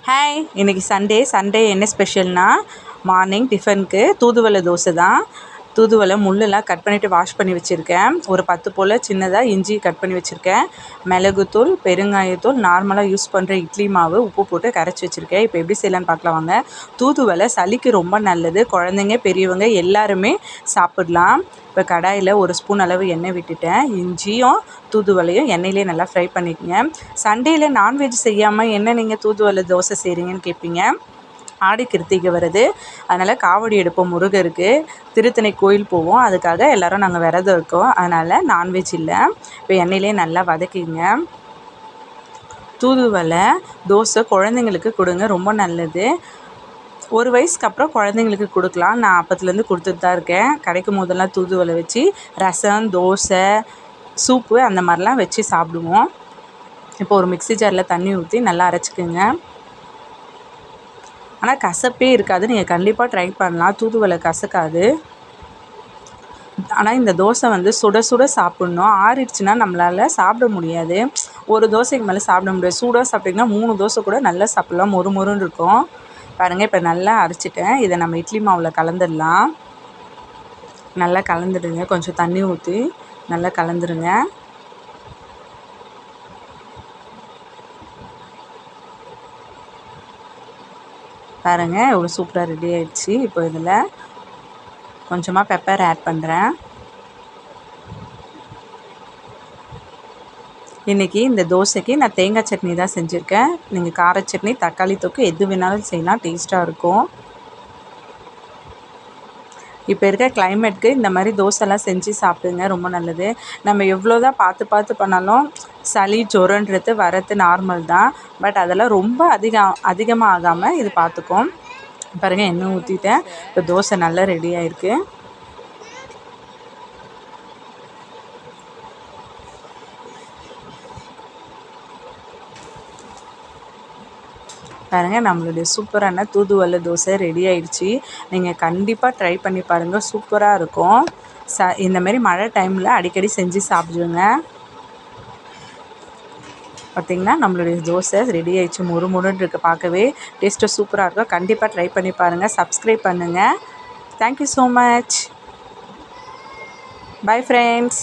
Hi, இன்றைக்கி Sunday என்ன ஸ்பெஷல்னா morning டிஃபனுக்கு தூதுவளை தோசை தான். தூதுவளை முள்ளெல்லாம் கட் பண்ணிவிட்டு வாஷ் பண்ணி வச்சுருக்கேன். ஒரு 10 போல் சின்னதாக இஞ்சி கட் பண்ணி வச்சுருக்கேன். மிளகுத்தூள், பெருங்காயத்தூள், நார்மலாக யூஸ் பண்ணுற இட்லி மாவு, உப்பு போட்டு கரைச்சி வச்சுருக்கேன். இப்போ எப்படி செய்யலான்னு பார்க்கலாம் வாங்க. தூதுவளை சளிக்கு ரொம்ப நல்லது. குழந்தைங்க, பெரியவங்க எல்லாருமே சாப்பிடலாம். இப்போ கடாயில் ஒரு ஸ்பூன் அளவு எண்ணெய் விட்டுட்டேன். இஞ்சியும் தூதுவளையும் எண்ணெயிலே நல்லா ஃப்ரை பண்ணிக்கோங்க. சண்டேயில் நான்வெஜ் செய்யாமல் என்ன நீங்கள் தூதுவளை தோசை செய்கிறீங்கன்னு கேட்பீங்க. ஆடி கிருத்திகை வருது, அதனால் காவடி எடுப்போம் முருகருக்கு. திருத்தணி கோயில் போவோம், அதுக்காக எல்லோரும் நாங்கள் விரதம் இருக்கோம். அதனால் நான்வெஜ் இல்லை. இப்போ எண்ணெயிலே நல்லா வதக்கிங்க. தூதுவளை தோசை குழந்தைங்களுக்கு கொடுங்க, ரொம்ப நல்லது. 1 வயசுக்கு அப்புறம் குழந்தைங்களுக்கு கொடுக்கலாம். நான் அப்பத்துலேருந்து கொடுத்துட்டு தான் இருக்கேன். கிடைக்கும் போதெல்லாம் தூதுவளை வச்சு ரசம், தோசை, சூப்பு அந்த மாதிரிலாம் வச்சு சாப்பிடுவோம். இப்போ ஒரு மிக்ஸி ஜாரில் தண்ணி ஊற்றி நல்லா அரைச்சிக்கோங்க. ஆனால் கசப்பே இருக்காது. நீங்கள் கண்டிப்பாக ட்ரை பண்ணலாம். தூதுவளை கசக்காது. ஆனால் இந்த தோசை சுட சுட சாப்பிட்ணும். ஆறிடுச்சுன்னா நம்மளால் சாப்பிட முடியாது. ஒரு தோசைக்கு மேலே சாப்பிட முடியாது. சூடாக சாப்பிட்டிங்கன்னா 3 தோசை கூட நல்லா சாப்பிட்லாம். மொறு மொறுன்னு இருக்கும். பாருங்கள், இப்போ நல்லா அரைச்சிட்டேன். இதை நம்ம இட்லி மாவில் கலந்துடலாம். நல்லா கலந்துடுங்க. கொஞ்சம் தண்ணி ஊற்றி நல்லா கலந்துருங்க. பாருங்கள், எவ்வளோ சூப்பராக ரெடி ஆகிடுச்சு. இப்போ இதில் கொஞ்சமாக பெப்பர் ஆட் பண்ணுறேன். இன்றைக்கி இந்த தோசைக்கு நான் தேங்காய் சட்னி தான் செஞ்சுருக்கேன். நீங்கள் கார சட்னி, தக்காளி தொக்கு எது வேணாலும் செய்யலாம், டேஸ்ட்டாக இருக்கும். இப்போ இருக்க கிளைமேட்டுக்கு இந்த மாதிரி தோசைலாம் செஞ்சு சாப்பிடுங்க, ரொம்ப நல்லது. நம்ம எவ்வளோ தான் பார்த்து பண்ணாலும் சளி, ஜுரன்றது வரது நார்மல் தான். பட் அதெல்லாம் ரொம்ப அதிகமாக ஆகாமல் இது பார்த்துக்கும். பாருங்கள், எண்ணெய் ஊற்றிட்டேன். இப்போ தோசை நல்லா ரெடி ஆகிருக்கு. பாருங்கள், நம்மளுடைய சூப்பரான தூதுவளை தோசை ரெடி ஆகிடுச்சி. நீங்கள் கண்டிப்பாக ட்ரை பண்ணி பாருங்கள், சூப்பராக இருக்கும். இந்தமாரி மழை டைமில் அடிக்கடி செஞ்சு சாப்பிடுங்க. பார்த்திங்கன்னா, நம்மளுடைய தோசை ரெடி ஆகிடுச்சு. மொறு மொறுன்னு இருக்குது. பார்க்கவே டேஸ்ட்டு சூப்பராக இருக்கும். கண்டிப்பாக ட்ரை பண்ணி பாருங்கள். சப்ஸ்கிரைப் பண்ணுங்கள். Thank you so much. Bye friends.